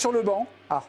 sur le banc,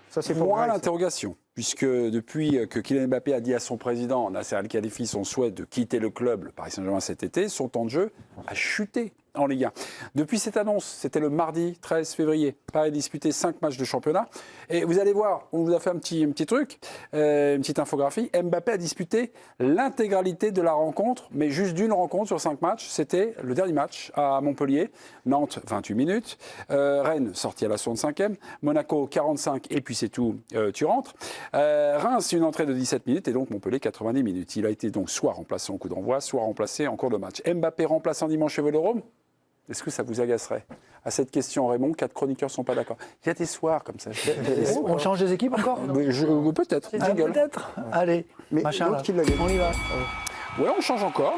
ça c'est pour moins Greg, l'interrogation. Puisque depuis que Kylian Mbappé a dit à son président, Nasser Al-Khelaifi, son souhait de quitter le club, le Paris Saint-Germain cet été, son temps de jeu a chuté en Ligue 1. Depuis cette annonce, c'était le mardi 13 février, Paris a disputé 5 matchs de championnat. Et vous allez voir, on vous a fait un petit truc, une petite infographie. Mbappé a disputé l'intégralité de la rencontre, mais juste d'une rencontre sur 5 matchs. C'était le dernier match à Montpellier. Nantes, 28 minutes. Rennes, sorti à la 65e. Monaco, 45, et puis c'est tout, tu rentres. Reims, une entrée de 17 minutes, et donc Montpellier, 90 minutes. Il a été donc soit remplacé en coup d'envoi, soit remplacé en cours de match. Mbappé remplaçant dimanche chez Vélodrome. Est-ce que ça vous agacerait? À cette question, Raymond, 4 chroniqueurs ne sont pas d'accord. Il y a des soirs comme ça. On change des équipes encore? Peut-être. Peut-être. Allez, Mais machin l'autre là. qui l'a gagné. On y va. Oui, on change encore.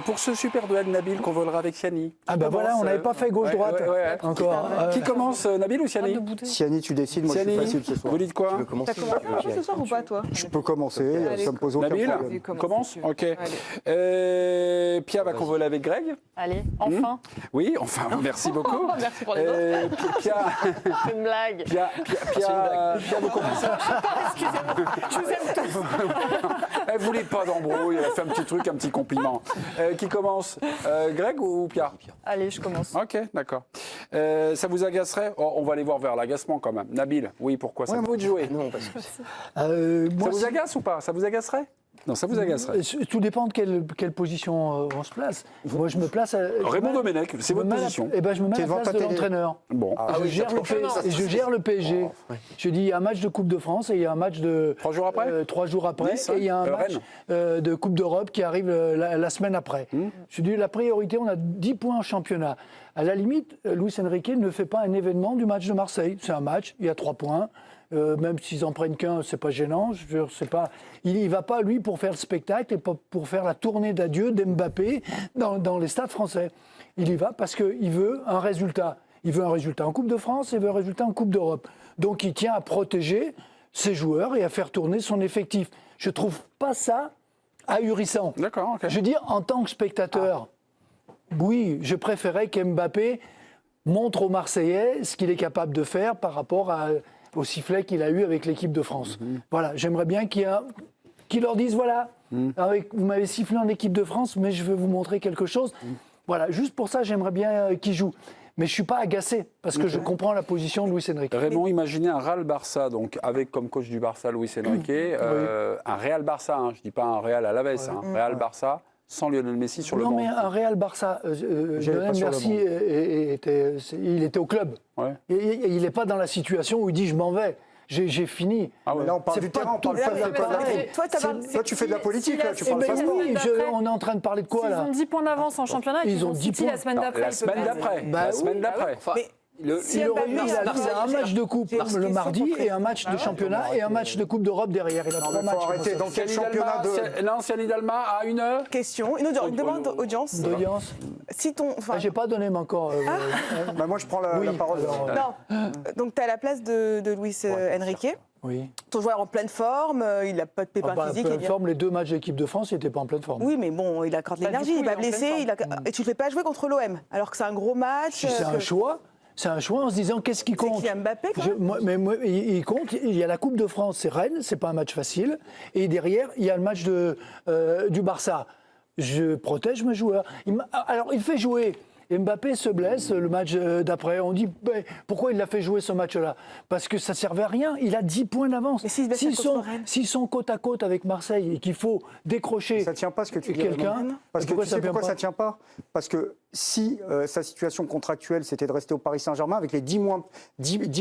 Pour ce super duel, Nabil, qu'on volera avec Siani. Ah ben voilà, on n'avait pas fait gauche-droite encore. Qui commence, Nabil ou Siani? Siani, tu décides, moi je suis facile ce soir. Vous dites quoi? T'as commencé ce soir ou pas, toi? Je peux commencer, ça me pose aucun Nabil, problème. commence. Ok. Pia va convoler avec Greg. Allez, enfin. Oui, enfin, merci beaucoup. Merci pour les autres. Pia, C'est une blague. Pia, vous commencez. Excusez-moi, je vous aime tous. Elle voulait pas d'embrouille, elle a fait un petit truc, un petit compliment. Qui commence, Greg ou Pia? Allez, je commence. Ok, d'accord. Ça vous agacerait? On va aller voir vers l'agacement quand même. Nabil, oui, pourquoi? Ça vous de jouer? Non, parce que Ça Moi, vous agace ou pas? Ça vous agacerait? Non, ça vous agacerait. tout dépend de quelle position on se place. Moi, je me place. Raymond Domenech, c'est votre position. Eh ben, je me mets à la devant place ta de télé. l'entraîneur. Bon. Je gère le PSG. Je dis, il y a un match de Coupe de France et il y a un match de... 3 jours après 3 jours après. Nice, Et il y a un match de Coupe d'Europe qui arrive la semaine après. Je dis, la priorité, on a 10 points en championnat. À la limite, Luis Enrique ne fait pas un événement du match de Marseille. C'est un match, il y a 3 points. Même s'ils en prennent qu'un, c'est pas gênant. Je veux dire, c'est pas, il y va pas, lui, pour faire le spectacle et pour faire la tournée d'adieu d'Mbappé dans les stades français. Il y va parce qu'il veut un résultat. Il veut un résultat en Coupe de France, il veut un résultat en Coupe d'Europe. Donc il tient à protéger ses joueurs et à faire tourner son effectif. Je trouve pas ça ahurissant. D'accord, ok. Je veux dire, en tant que spectateur, oui, je préférais qu'Mbappé montre aux Marseillais ce qu'il est capable de faire par rapport au sifflet qu'il a eu avec l'équipe de France. Voilà, j'aimerais bien qu'il leur dise, voilà, vous m'avez sifflé en équipe de France, mais je veux vous montrer quelque chose. Voilà, juste pour ça, j'aimerais bien qu'il joue. Mais je ne suis pas agacé, parce que je comprends la position de Luis Enrique. Raymond, imaginez un Real Barça, donc avec comme coach du Barça Luis Enrique, un Real Barça, je ne dis pas un Real Alavés, un Real Barça sans Lionel Messi sur le banc. Non, mais un Real Barça, Lionel Messi, il était au club. Ouais. Et il n'est pas dans la situation où il dit je m'en vais. J'ai fini. Ah ouais. Là, on parle du terrain, on parle pas de la... Toi, tu fais de la politique, là, tu parles pas de sport. Oui, on est en train de parler de quoi, Ils là? ont 10 points d'avance en championnat et Ils ils ont ont 10 City points. la semaine d'après. La semaine d'après. La semaine d'après. Il a un match de coupe le mardi et un match de championnat et un match de coupe d'Europe derrière. Il a 3 mais matchs. faut arrêter. Dans quel championnat de... Non, Siani Dalma a une heure. Question, une demande d'audience. D'audience. Si ton, enfin, J'ai pas donné, mais encore. Bah, moi, je prends la parole. non. Donc tu es à la place de Luis Enrique. Oui. Ton joueur en pleine forme, il n'a pas de pépin physique. En pleine forme, les 2 matchs d'équipe de France, il n'était pas en pleine forme. Oui, mais bon, il accorde l'énergie, il va blessé, et tu ne le fais pas jouer contre l'OM, alors que c'est un gros match. C'est un choix. C'est un choix en se disant qu'est-ce qui compte. C'est Kylian Mbappé, quand même. Il compte. Il y a la Coupe de France, c'est Rennes, c'est pas un match facile. Et derrière, il y a le match du Barça. Je protège mes joueurs. Alors, il fait jouer. Mbappé se blesse le match d'après. On dit pourquoi il l'a fait jouer ce match-là? Parce que ça ne servait à rien. Il a 10 points d'avance. S'ils sont côte à côte avec Marseille et qu'il faut décrocher ça ne tient pas ce que tu dis. quelqu'un. Parce que pourquoi tu sais pourquoi ça ça ne tient pas? Parce que si sa situation contractuelle, c'était de rester au Paris Saint-Germain, avec les 10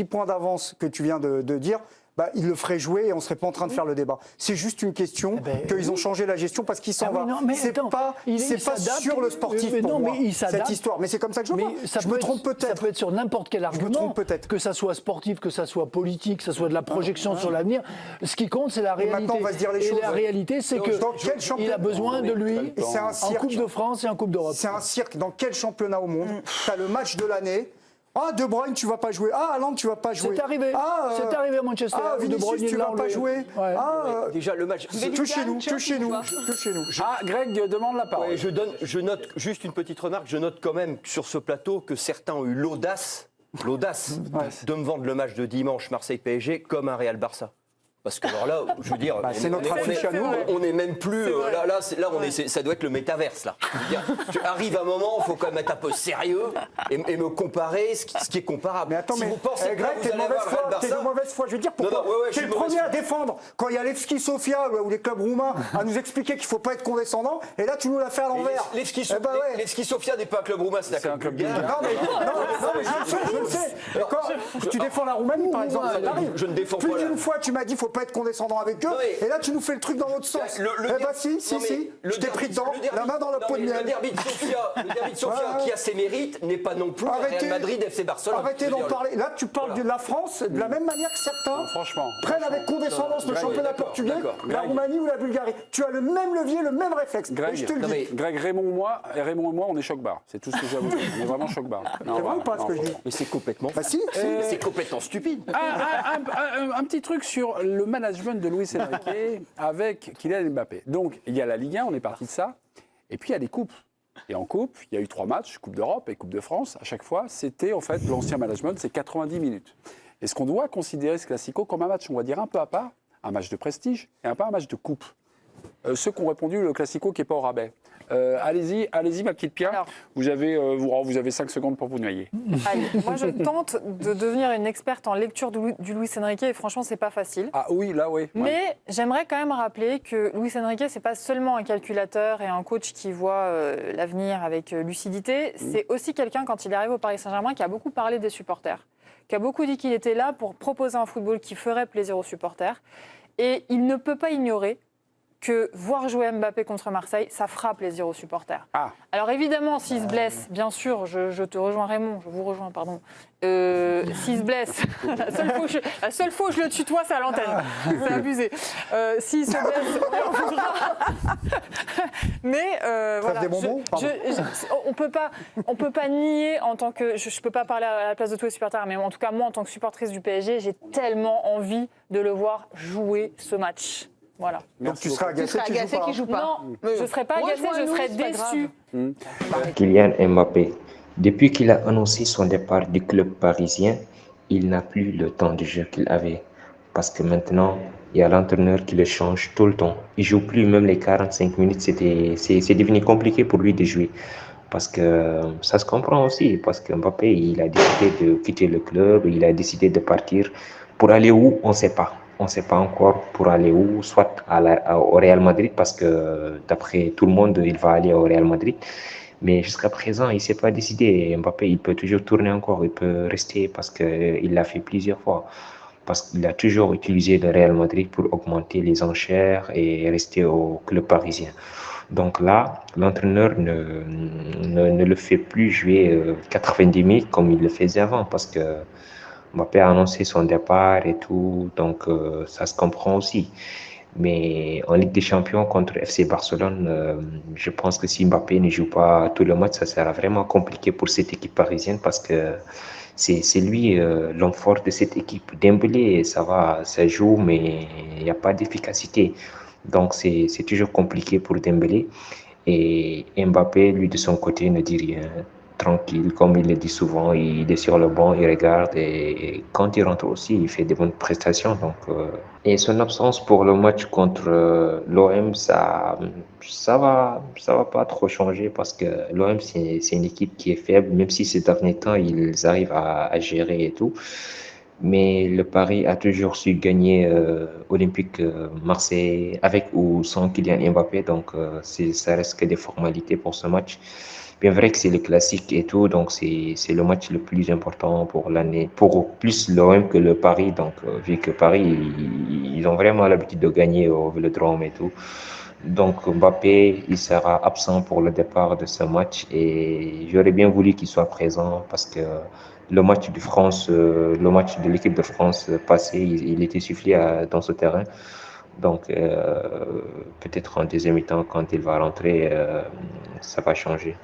points d'avance que tu viens de dire, bah, il le ferait jouer et on ne serait pas en train de faire le débat. C'est juste une question qu'ils ont changé la gestion parce qu'il s'en va. C'est pas sur le sportif pour moi, cette histoire. Mais c'est comme ça que je vois. Je me trompe peut-être. Ça peut être sur n'importe quel argument. Je me trompe peut-être. Que ça soit sportif, que ça soit politique, que ça soit de la projection sur l'avenir. Ce qui compte, c'est la réalité. Maintenant, on va se dire les choses. Et la réalité, c'est qu'il a besoin de lui en Coupe de France et en Coupe d'Europe. C'est un cirque. Dans quel championnat au monde tu as le match de l'année? Ah, De Bruyne, tu vas pas jouer. Ah, Haaland, tu vas pas jouer. C'est arrivé. C'est arrivé à Manchester. Ah, Vinicius, tu vas pas jouer. Ouais. Ah, déjà le match. que chez nous. Ah, Greg demande la parole. Ouais, je note juste une petite remarque. Je note quand même sur ce plateau que certains ont eu l'audace l'audace de me vendre le match de dimanche Marseille-PSG comme un Real-Barça. Parce que alors là, je veux dire, c'est notre affiche à nous. on n'est même plus ça doit être le métaverse là. Je veux dire, arrive un moment, il faut quand même être un peu sérieux et me comparer ce qui est comparable. Mais attends, si vous pensez que Greg, vous t'es de allez mauvaise avoir foi. Real T'es de Barça, mauvaise foi. Je veux dire pourquoi. je T'es suis le de mauvaise premier à foi. défendre quand il y a Levski Sofia ou les clubs roumains à nous expliquer qu'il ne faut pas être condescendant. Et là, tu nous l'as fait à l'envers. Levski Eh ben ouais. Levski Sofia n'est pas un club roumain, c'est un club bulgare. Non, mais je le sais. Quand tu défends la Roumanie, par exemple, ça t'arrive. Je ne défends Plus pas d'une fois, tu m'as dit qu'il ne faut pas être condescendant avec eux. Et là, tu nous fais le truc dans l'autre sens. Eh ben si. Je t'ai pris dedans, la main dans la peau de miel. Le derby de Sofia, qui a ses mérites, n'est pas non plus le Real Madrid FC Barcelone. Arrêtez d'en parler. Là, tu parles de la France de la même manière que certains prennent avec condescendance le championnat portugais, la Roumanie ou la Bulgarie. Tu as le même levier, le même réflexe. Et je te le dis. Greg, Raymond et moi, on est choc-barre. C'est tout ce que j'ai à vous dire. On est vraiment choc-barre. C'est vrai ou pas ce que je dis? Mais c'est complètement Bah si. c'est complètement stupide. Un petit truc sur le management de Luis Enrique avec Kylian Mbappé. Donc, il y a la Ligue 1, on est parti de ça. Et puis, il y a les coupes. Et en coupe, il y a eu 3 matchs, Coupe d'Europe et Coupe de France. À chaque fois, c'était en fait l'ancien management, c'est 90 minutes. Est-ce qu'on doit considérer ce Classico comme un match, on va dire un peu à part, un match de prestige et un peu un match de coupe? Ceux qui ont répondu, le Classico qui n'est pas au rabais. Allez-y, ma petite Pierre. Alors, vous avez 5 secondes pour vous noyer. Allez, moi, je tente de devenir une experte en lecture du Luis Enrique et franchement, c'est pas facile. Ah oui, là, oui. Mais j'aimerais quand même rappeler que Luis Enrique, c'est pas seulement un calculateur et un coach qui voit l'avenir avec lucidité. C'est aussi quelqu'un, quand il arrive au Paris Saint-Germain, qui a beaucoup parlé des supporters, qui a beaucoup dit qu'il était là pour proposer un football qui ferait plaisir aux supporters. Et il ne peut pas ignorer que voir jouer Mbappé contre Marseille, ça fera plaisir aux supporters. Ah. Alors évidemment, s'il se blesse, bien sûr, je te rejoins Raymond, je vous rejoins, pardon. S'il se blesse, la seule fois où je le tutoie, c'est à l'antenne. C'est abusé. S'il se blesse, on en voudra. Mais voilà. Des bonbons, on peut pas nier en tant que. Je peux pas parler à la place de tous les supporters, mais en tout cas moi, en tant que supportrice du PSG, j'ai tellement envie de le voir jouer ce match. Voilà. Donc tu seras agacé qu'il joue pas. Non, je ne serais pas agacée, je serais déçue. Kylian Mbappé, depuis qu'il a annoncé son départ du club parisien, il n'a plus le temps de jeu qu'il avait. Parce que maintenant, il y a l'entraîneur qui le change tout le temps. Il ne joue plus même les 45 minutes. C'est devenu compliqué pour lui de jouer. Parce que ça se comprend aussi. Parce que Mbappé, il a décidé de quitter le club. Il a décidé de partir. Pour aller où, on ne sait pas. On ne sait pas encore pour aller où, soit au Real Madrid, parce que d'après tout le monde, il va aller au Real Madrid. Mais jusqu'à présent, il ne s'est pas décidé. Mbappé, il peut toujours tourner encore, il peut rester parce qu'il l'a fait plusieurs fois. Parce qu'il a toujours utilisé le Real Madrid pour augmenter les enchères et rester au club parisien. Donc là, l'entraîneur ne le fait plus jouer 90 minutes comme il le faisait avant, parce que Mbappé a annoncé son départ et tout, donc ça se comprend aussi. Mais en Ligue des Champions contre FC Barcelone, je pense que si Mbappé ne joue pas tout le match, ça sera vraiment compliqué pour cette équipe parisienne parce que c'est lui l'homme fort de cette équipe. Dembélé, ça joue, mais il n'y a pas d'efficacité. Donc c'est toujours compliqué pour Dembélé. Et Mbappé, lui, de son côté, ne dit rien. Tranquille, comme il le dit souvent, il est sur le banc, il regarde et quand il rentre aussi, il fait des bonnes prestations. Donc, et son absence pour le match contre l'OM, ça va pas trop changer parce que l'OM, c'est une équipe qui est faible, même si ces derniers temps, ils arrivent à gérer et tout. Mais le Paris a toujours su gagner Olympique Marseille avec ou sans Kylian Mbappé, donc ça reste que des formalités pour ce match. Bien vrai que c'est le classique et tout, donc c'est le match le plus important pour l'année, pour plus l'OM que le Paris. Donc vu que Paris, ils ont vraiment l'habitude de gagner au Vélodrome et tout. Donc Mbappé, il sera absent pour le départ de ce match et j'aurais bien voulu qu'il soit présent parce que le match de l'équipe de France passé, il était sifflé dans ce terrain. Donc peut-être en deuxième mi-temps, quand il va rentrer, ça va changer.